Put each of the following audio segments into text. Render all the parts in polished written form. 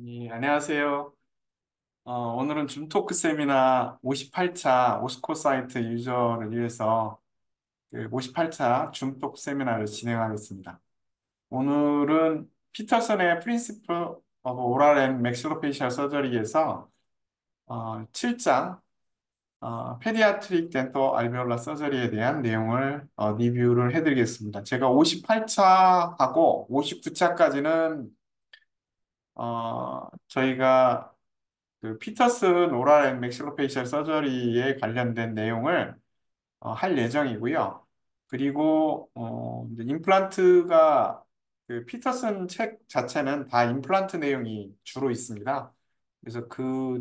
예, 안녕하세요. 오늘은 줌토크 세미나 58차 오스코 사이트 유저를 위해서 그 58차 줌토크 세미나를 진행하겠습니다. 오늘은 피터슨의 프린시플 오브 오랄 앤 맥시로페이셜 서저리에서 7장 페디아트릭 덴터 알베올라 서저리에 대한 내용을 리뷰를 해드리겠습니다. 제가 58차하고 59차까지는 저희가 그 피터슨 오랄 앤 맥실로페이셜 서저리에 관련된 내용을 할 예정이고요. 그리고 이제 임플란트가 그 피터슨 책 자체는 다 임플란트 내용이 주로 있습니다. 그래서 그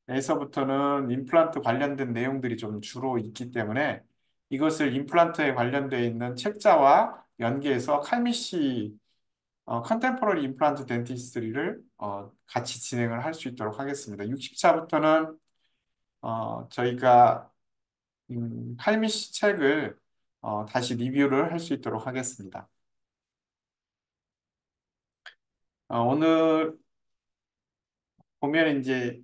뒤에서부터는 임플란트 관련된 내용들이 좀 주로 있기 때문에 이것을 임플란트에 관련되어 있는 책자와 연계해서 칼미시 컨템포러리 임플란트 덴티스트리를 같이 진행을 할 수 있도록 하겠습니다. 60차부터는 저희가 칼미 씨 책을 다시 리뷰를 할 수 있도록 하겠습니다. 오늘 보면 이제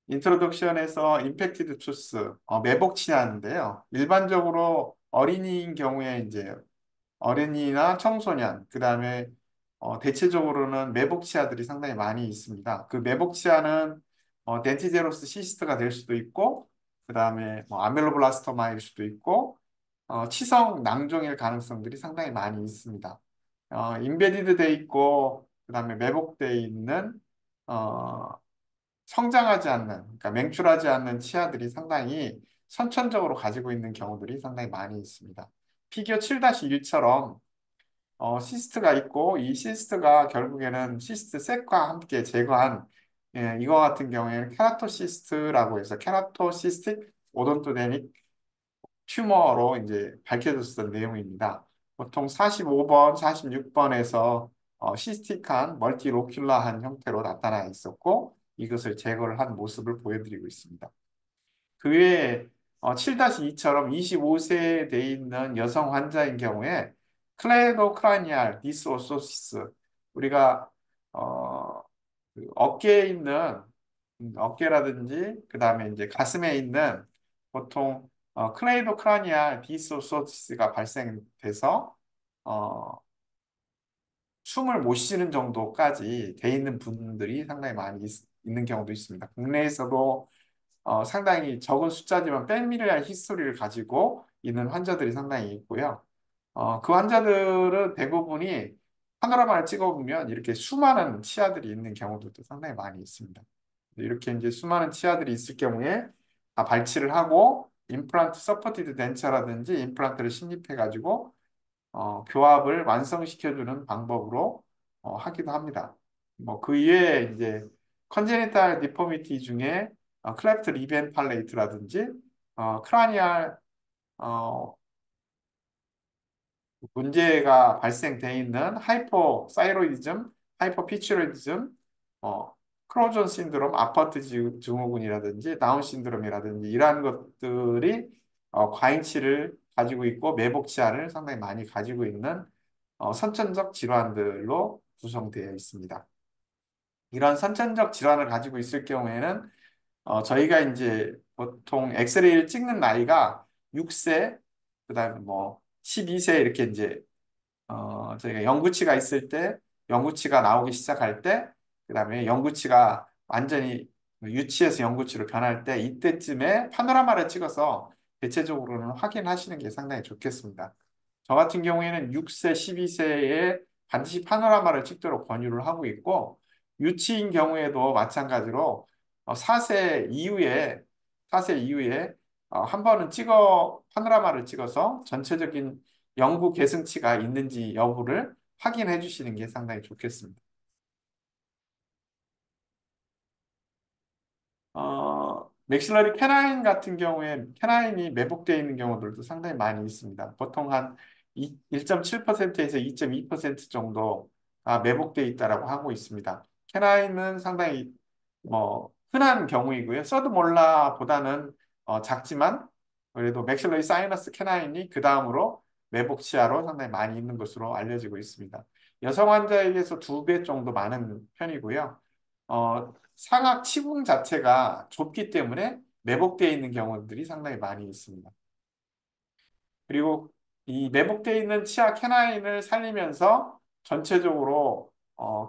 인트로덕션에서 임팩티드 투스 매복 치아인데요. 일반적으로 어린이인 경우에 이제 어린이나 청소년, 그 다음에 대체적으로는 매복치아들이 상당히 많이 있습니다. 그 매복치아는 덴티제로스 시스트가 될 수도 있고, 그 다음에 뭐 아멜로블라스토마일 수도 있고, 치성 낭종일 가능성들이 상당히 많이 있습니다. 인베디드 돼 있고, 그 다음에 매복돼 있는 어, 성장하지 않는, 그러니까 맹출하지 않는 치아들이 상당히 선천적으로 가지고 있는 경우들이 상당히 많이 있습니다. 피겨 7-1처럼 시스트가 있고 이 시스트가 결국에는 시스트 셋과 함께 제거한 이거 같은 경우에는 케라토시스트라고 해서 케라토시스틱 오돈토데닉 튜머로 이제 밝혀졌던 내용입니다. 보통 45번, 46번에서 시스틱한 멀티로큘라한 형태로 나타나 있었고 이것을 제거를 한 모습을 보여드리고 있습니다. 그 외에 7-2처럼 25세에 돼 있는 여성 환자인 경우에 클레도크라니알 디스오소시스 우리가 그 어깨에 있는 어깨라든지 그 다음에 이제 가슴에 있는 보통 클레이도크라니알 디스오소시스가 발생돼서 어, 숨을 못 쉬는 정도까지 돼 있는 분들이 상당히 많이 있는 경우도 있습니다. 국내에서도 상당히 적은 숫자지만 백미리알 히스토리를 가지고 있는 환자들이 상당히 있고요. 그 환자들은 대부분이 파노라마를 찍어보면 이렇게 수많은 치아들이 있는 경우들도 상당히 많이 있습니다. 이렇게 이제 수많은 치아들이 있을 경우에 다 발치를 하고 임플란트 서포티드 덴처라든지 임플란트를 신입해가지고 교합을 완성시켜주는 방법으로 하기도 합니다. 뭐 그 이외에 이제 컨제니탈 디포미티 중에 클레프트 리벤 팔레이트라든지 크라니알 어, 문제가 발생돼 있는 하이포사이로이디즘, 하이포피츄로이디즘, 어, 크로존 신드롬, 아파트 증후군이라든지 다운 신드롬이라든지 이러한 것들이 과잉치를 가지고 있고 매복치아를 상당히 많이 가지고 있는 선천적 질환들로 구성되어 있습니다. 이런 선천적 질환을 가지고 있을 경우에는 저희가 이제 보통 엑스레이를 찍는 나이가 6세, 그다음에 뭐 12세 이렇게 이제 저희가 영구치가 있을 때, 영구치가 나오기 시작할 때, 그다음에 영구치가 완전히 유치에서 영구치로 변할 때, 이때쯤에 파노라마를 찍어서 대체적으로는 확인하시는 게 상당히 좋겠습니다. 저 같은 경우에는 6세, 12세에 반드시 파노라마를 찍도록 권유를 하고 있고, 유치인 경우에도 마찬가지로 4세 이후에, 4세 이후에 한 번은 파노라마를 찍어서 전체적인 영구 계승치가 있는지 여부를 확인해 주시는 게 상당히 좋겠습니다. 맥실러리 캐나인 같은 경우에 캐나인이 매복되어 있는 경우들도 상당히 많이 있습니다. 보통 한 1.7%에서 2.2% 정도가 매복되어 있다라고 하고 있습니다. 캐나인은 상당히 뭐 흔한 경우이고요. 서드몰라보다는 작지만 그래도 맥실러리 사이너스 캐나인이 그 다음으로 매복 치아로 상당히 많이 있는 것으로 알려지고 있습니다. 여성 환자에게서 2배 정도 많은 편이고요. 상악 치궁 자체가 좁기 때문에 매복되어 있는 경우들이 상당히 많이 있습니다. 그리고 이 매복되어 있는 치아 캐나인을 살리면서 전체적으로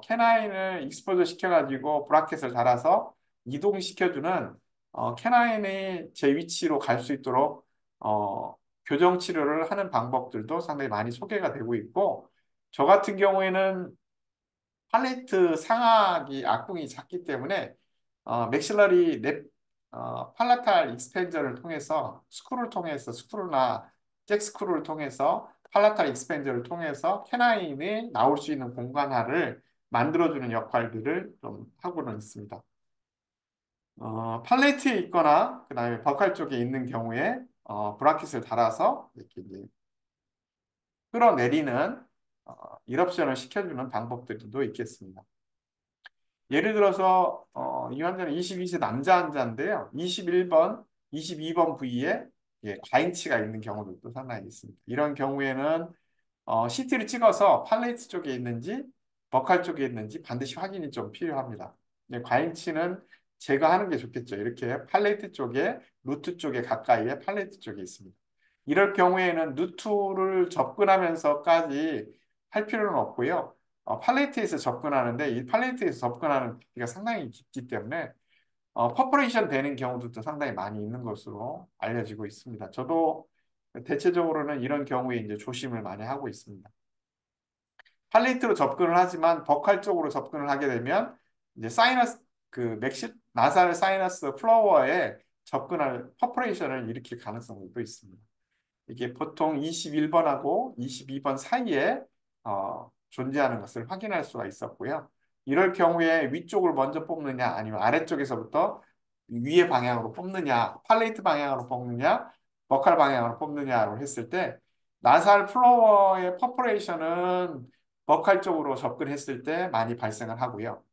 캐나인을 익스포저 시켜가지고 브라켓을 달아서 이동시켜주는 캐나인이 제 위치로 갈 수 있도록 교정 치료를 하는 방법들도 상당히 많이 소개가 되고 있고 저 같은 경우에는 팔레트 상악이 악궁이 작기 때문에 맥실러리 넵 팔라탈 익스펜저를 통해서 스크루를 통해서 스크루나 잭 스크루를 통해서 팔라탈 익스펜저를 통해서 캐나인이 나올 수 있는 공간화를 만들어주는 역할들을 좀 하고는 있습니다. 팔레트에 있거나 그다음에 버칼 쪽에 있는 경우에 브라켓을 달아서 이렇게 이제 끌어내리는 일옵션을 시켜주는 방법들도 있겠습니다. 예를 들어서 이 환자는 22세 남자 환자인데요. 21번, 22번 부위에 과잉치가 있는 경우도 상당히 있습니다. 이런 경우에는 CT를 찍어서 팔레이트 쪽에 있는지 버칼 쪽에 있는지 반드시 확인이 좀 필요합니다. 과잉치는 제거하는 게 좋겠죠. 이렇게 팔레이트 쪽에 루트 쪽에 가까이에 팔레이트 쪽에 있습니다. 이럴 경우에는 루트를 접근하면서까지 할 필요는 없고요. 팔레이트에서 접근하는데 이 팔레이트에서 접근하는 깊이가 상당히 깊기 때문에 퍼포레이션 되는 경우도 상당히 많이 있는 것으로 알려지고 있습니다. 저도 대체적으로는 이런 경우에 이제 조심을 많이 하고 있습니다. 팔레이트로 접근을 하지만 버칼 쪽으로 접근을 하게 되면 이제 사이너스 그 맥시 나살 사이너스 플로어에 접근할 퍼포레이션을 일으킬 가능성도 있습니다. 이게 보통 21번하고 22번 사이에 존재하는 것을 확인할 수가 있었고요. 이럴 경우에 위쪽을 먼저 뽑느냐 아니면 아래쪽에서부터 위의 방향으로 뽑느냐 팔레이트 방향으로 뽑느냐 버칼 방향으로 뽑느냐로 했을 때 나살 플로어의 퍼포레이션은 버칼 쪽으로 접근했을 때 많이 발생을 하고요.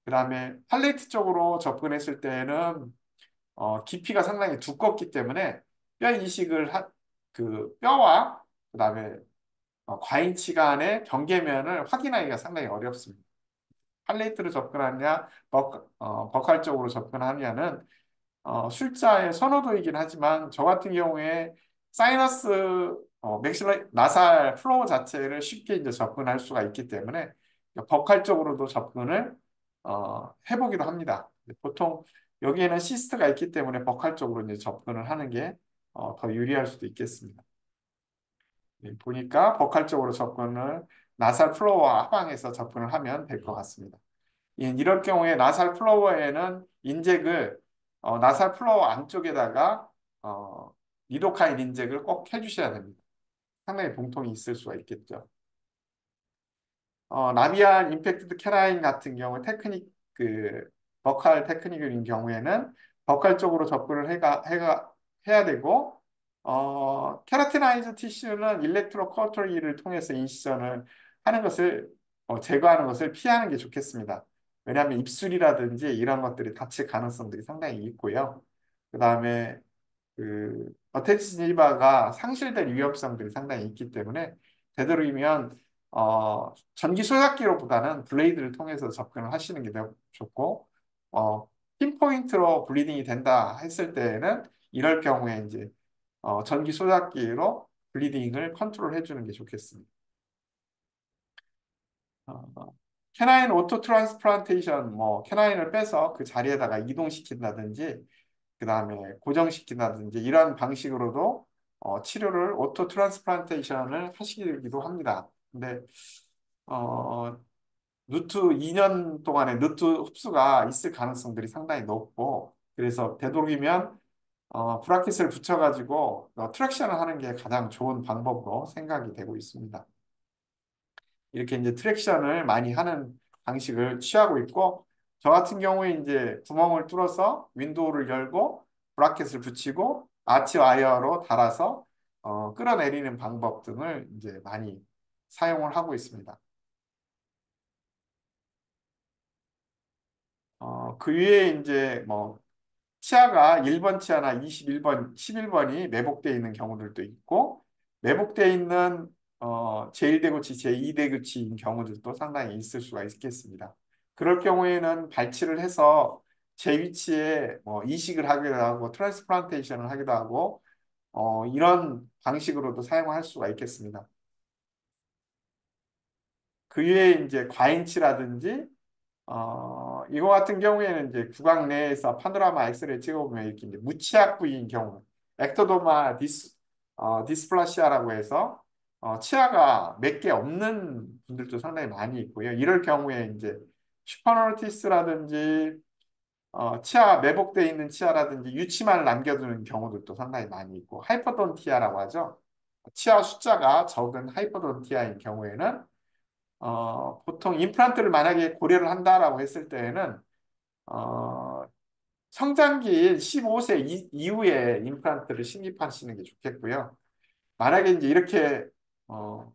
그 다음에 팔레이트 쪽으로 접근했을 때는 깊이가 상당히 두껍기 때문에 뼈 이식을 그 뼈와 그다음에 과잉치 간의 경계면을 확인하기가 상당히 어렵습니다. 팔레이트로 접근하느냐, 버칼 쪽으로 접근하느냐는 술자의 선호도이긴 하지만 저 같은 경우에 사이너스 맥실러 나살 플로우 자체를 쉽게 이제 접근할 수가 있기 때문에 버칼 쪽으로도 접근을 해보기도 합니다. 보통 여기에는 시스트가 있기 때문에 버칼 쪽으로 이제 접근을 하는 게 더 유리할 수도 있겠습니다. 보니까 버칼 쪽으로 접근을 나살 플로우와 하방에서 접근을 하면 될 것 같습니다. 이럴 경우에 나살 플로어에는 인젝을 나살 플로어 안쪽에다가 리도카인 인젝을 꼭 해주셔야 됩니다. 상당히 봉통이 있을 수가 있겠죠. 나비안 임팩트드 캐라인 같은 경우 테크닉 버칼 테크닉인 경우에는 버칼 쪽으로 접근을 해야 되고 케라티나이즈 티슈는 일렉트로 커터리를 통해서 인시전을 하는 것을 제거하는 것을 피하는 게 좋겠습니다. 왜냐하면 입술이라든지 이런 것들이 다칠 가능성들이 상당히 있고요. 그 다음에 어태치니바가 상실될 위험성들이 상당히 있기 때문에 되도록이면 전기 소각기로보다는 블레이드를 통해서 접근을 하시는 게 더 좋고 핀포인트로 블리딩이 된다 했을 때에는 이럴 경우에 이제 전기 소각기로 블리딩을 컨트롤 해주는 게 좋겠습니다. 캐나인 오토 트랜스플란테이션 뭐 캐나인을 빼서 그 자리에다가 이동시킨다든지 그 다음에 고정시킨다든지 이런 방식으로도 치료를 오토 트랜스플란테이션을 하시기도 합니다. 근데 어, 루트 2년 동안에 루트 흡수가 있을 가능성들이 상당히 높고 그래서 되도록이면 브라켓을 붙여가지고 트랙션을 하는 게 가장 좋은 방법으로 생각이 되고 있습니다. 이렇게 이제 트랙션을 많이 하는 방식을 취하고 있고 저 같은 경우에 이제 구멍을 뚫어서 윈도우를 열고 브라켓을 붙이고 아치 와이어로 달아서 끌어내리는 방법 등을 이제 많이 사용을 하고 있습니다. 그 위에 이제 뭐 치아가 1번 치아나 21번, 11번이 매복되어 있는 경우들도 있고 매복되어 있는 제1대구치, 제2대구치인 경우들도 상당히 있을 수가 있겠습니다. 그럴 경우에는 발치를 해서 제 위치에 뭐 이식을 하기도 하고 트랜스플란테이션을 하기도 하고 이런 방식으로도 사용할 수가 있겠습니다. 그 외에 이제 과잉치라든지 이거 같은 경우에는 이제 구강 내에서 파노라마 엑스레이 찍어보면 이렇게 이제 무치아 부위인 경우, 엑토도마 디스플라시아라고 해서 치아가 몇 개 없는 분들도 상당히 많이 있고요. 이럴 경우에 이제 슈퍼노티스라든지 치아 매복되어 있는 치아라든지 유치만을 남겨두는 경우들도 상당히 많이 있고 하이퍼돈티아라고 하죠. 치아 숫자가 적은 하이퍼돈티아인 경우에는 보통 임플란트를 만약에 고려를 한다라고 했을 때에는 어, 성장기인 15세 이후에 임플란트를 식립하시는 게 좋겠고요. 만약에 이제 이렇게 어,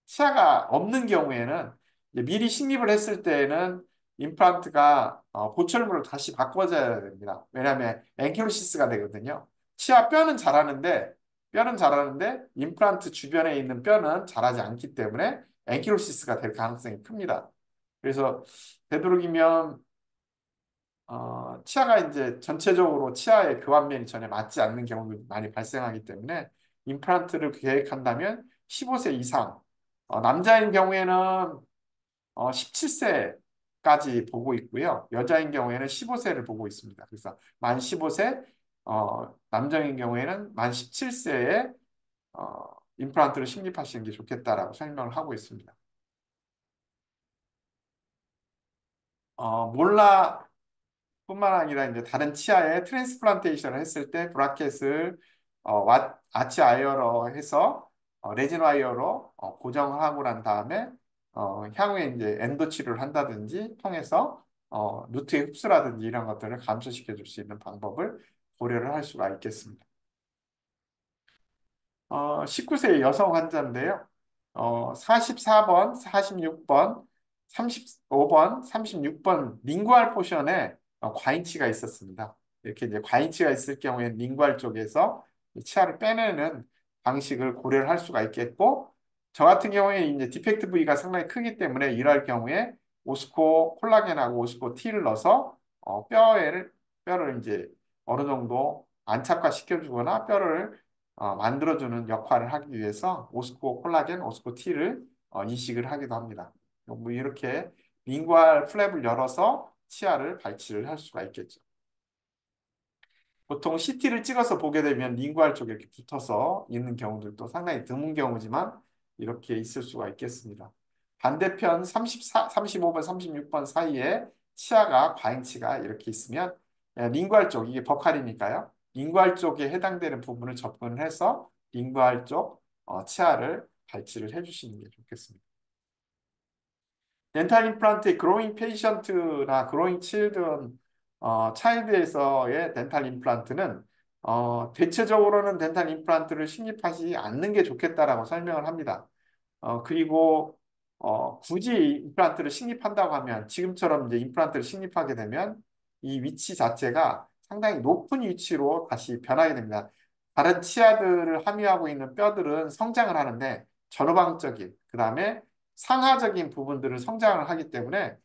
치아가 없는 경우에는 이제 미리 식립을 했을 때에는 임플란트가 보철물을 다시 바꿔줘야 됩니다. 왜냐하면 앵키로시스가 되거든요. 치아 뼈는 자라는데 임플란트 주변에 있는 뼈는 자라지 않기 때문에 앵키로시스가 될 가능성이 큽니다. 그래서 되도록이면 치아가 이제 전체적으로 치아의 교환면이 전혀 맞지 않는 경우도 많이 발생하기 때문에 임플란트를 계획한다면 15세 이상, 남자인 경우에는 17세까지 보고 있고요. 여자인 경우에는 15세를 보고 있습니다. 그래서 만 15세, 남자인 경우에는 만 17세에 임플란트를 식립하시는 게 좋겠다라고 설명을 하고 있습니다. 몰라 뿐만 아니라 이제 다른 치아에 트랜스플란테이션을 했을 때 브라켓을 아치 아이어로 해서 레진 와이어로 고정하고 난 다음에 향후에 이제 엔도 치료를 한다든지 통해서 루트의 흡수라든지 이런 것들을 감소시켜 줄 수 있는 방법을 고려를 할 수가 있겠습니다. 19세 여성 환자인데요. 44번, 46번, 35번, 36번 링구알 포션에 과잉치가 있었습니다. 이렇게 이제 과잉치가 있을 경우에는 링구알 쪽에서 이 치아를 빼내는 방식을 고려를 할 수가 있겠고, 저 같은 경우에 이제 디펙트 부위가 상당히 크기 때문에 이럴 경우에 오스코 콜라겐하고 오스코 T를 넣어서 뼈를 이제 어느 정도 안착화 시켜주거나 뼈를 만들어주는 역할을 하기 위해서 오스코 콜라겐, 오스코 T를 이식을 하기도 합니다. 뭐 이렇게 링구알 플랩을 열어서 치아를 발치를 할 수가 있겠죠. 보통 CT를 찍어서 보게 되면 링구알 쪽에 이렇게 붙어서 있는 경우들도 상당히 드문 경우지만 이렇게 있을 수가 있겠습니다. 반대편 35번, 36번 사이에 치아가 과잉치가 이렇게 있으면 링구알 쪽, 이게 버칼이니까요. 링구알 쪽에 해당되는 부분을 접근을 해서 링구알 쪽 치아를 발치를 해주시는 게 좋겠습니다. 덴탈 임플란트의 그로잉 페이션트나 그로잉 칠든 차일드에서의 덴탈 임플란트는 대체적으로는 덴탈 임플란트를 식립하지 않는 게 좋겠다라고 설명을 합니다. 그리고 굳이 임플란트를 식립한다고 하면 지금처럼 이제 임플란트를 식립하게 되면 이 위치 자체가 상당히 높은 위치로 다시 변하게 됩니다. 다른 치아들을 함유하고 있는 뼈들은 성장을 하는데 전후방적인 그다음에 상하적인 부분들을 성장을 하기 때문에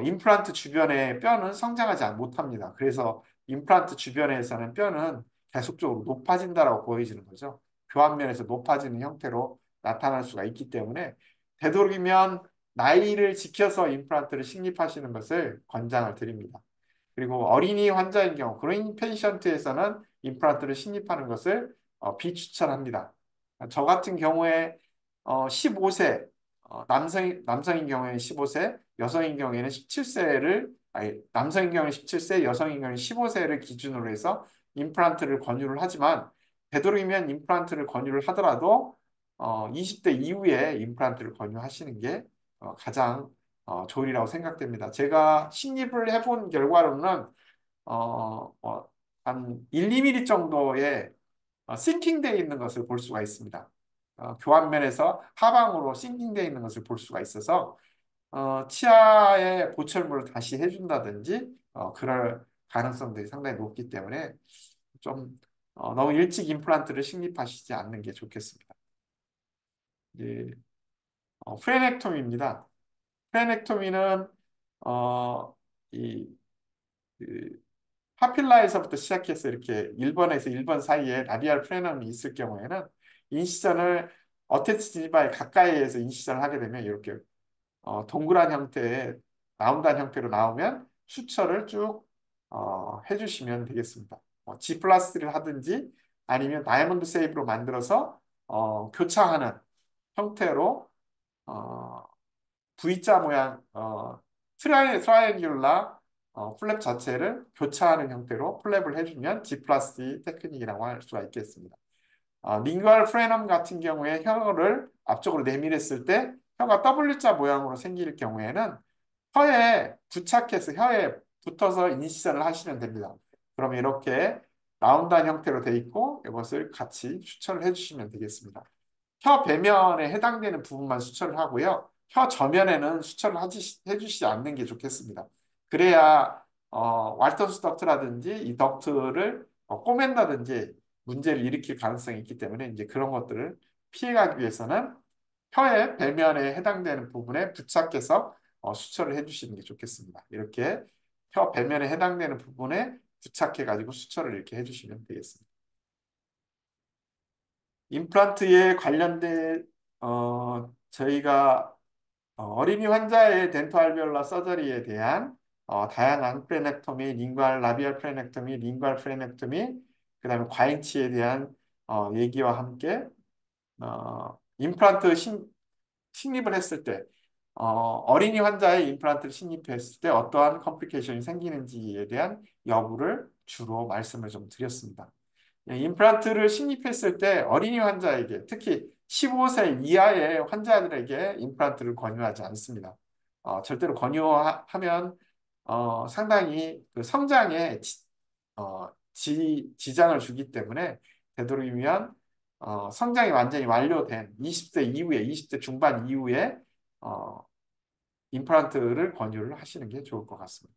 임플란트 주변의 뼈는 성장하지 못합니다. 그래서 임플란트 주변에서는 뼈는 계속적으로 높아진다라고 보여지는 거죠. 교환면에서 높아지는 형태로 나타날 수가 있기 때문에 되도록이면 나이를 지켜서 임플란트를 식립하시는 것을 권장을 드립니다. 그리고 어린이 환자인 경우, 그로인 페이션트에서는 임플란트를 식립하는 것을 비추천합니다. 저 같은 경우에 15세, 남성인 경우에는 15세, 여성인 경우에는 17세를, 아니, 남성인 경우에는 17세, 여성인 경우에는 15세를 기준으로 해서 임플란트를 권유를 하지만, 되도록이면 임플란트를 권유를 하더라도 20대 이후에 임플란트를 권유하시는 게 가장 좋으리라고 생각됩니다. 제가 식립을 해본 결과로는 한 1, 2mm 정도의 싱킹되어 있는 것을 볼 수가 있습니다. 교환면에서 하방으로 싱킹되어 있는 것을 볼 수가 있어서 치아에 보철물을 다시 해준다든지 그럴 가능성들이 상당히 높기 때문에 좀 너무 일찍 임플란트를 식립하시지 않는 게 좋겠습니다. 이제 프레넥토미입니다. 프레넥토미는 어, 이 그, 파필라에서부터 시작해서 이렇게 1번에서 1번 사이에 라비알 프레넘이 있을 경우에는 인시전을 어태치 지바에 가까이에서 인시전을 하게 되면 이렇게 동그란 형태의 나온다는 형태로 나오면 수철을 쭉 해주시면 되겠습니다. G 플러스를 하든지 아니면 다이아몬드 세이브로 만들어서 교차하는 형태로 어, V자 모양 트라이앵귤라 플랩 자체를 교차하는 형태로 플랩을 해주면 G 플러스 D 테크닉이라고 할 수가 있겠습니다. 링구얼 프레넘 같은 경우에 혀를 앞쪽으로 내밀었을 때 혀가 W자 모양으로 생길 경우에는 혀에 부착해서 혀에 붙어서 인시전을 하시면 됩니다. 그럼 이렇게 나온다는 형태로 돼 있고 이것을 같이 추천을 해주시면 되겠습니다. 혀 배면에 해당되는 부분만 수철을 하고요. 혀 저면에는 수철을 해주시지 않는 게 좋겠습니다. 그래야 왈터스 덕트라든지 이 덕트를 꼬맨다든지 문제를 일으킬 가능성이 있기 때문에 이제 그런 것들을 피해가기 위해서는 혀의 배면에 해당되는 부분에 부착해서 수철을 해주시는 게 좋겠습니다. 이렇게 혀 배면에 해당되는 부분에 부착해가지고 수철을 이렇게 해주시면 되겠습니다. 임플란트에 관련된 저희가 어린이 환자의 덴토 알베올라 서저리에 대한 다양한 프레넥토미, 링괄 라비얼 프레넥토미, 링괄 프레넥토미, 그다음에 과잉치에 대한 얘기와 함께 임플란트 식립을 했을 때 어린이 환자의 임플란트를 식립했을 때 어떠한 컴플리케이션이 생기는지에 대한 여부를 주로 말씀을 좀 드렸습니다. 예, 임플란트를 식립했을 때 어린이 환자에게 특히 15세 이하의 환자들에게 임플란트를 권유하지 않습니다. 절대로 권유하면 상당히 그 성장에 지장을 주기 때문에 되도록이면 성장이 완전히 완료된 20대 이후에 20대 중반 이후에 어, 임플란트를 권유를 하시는 게 좋을 것 같습니다.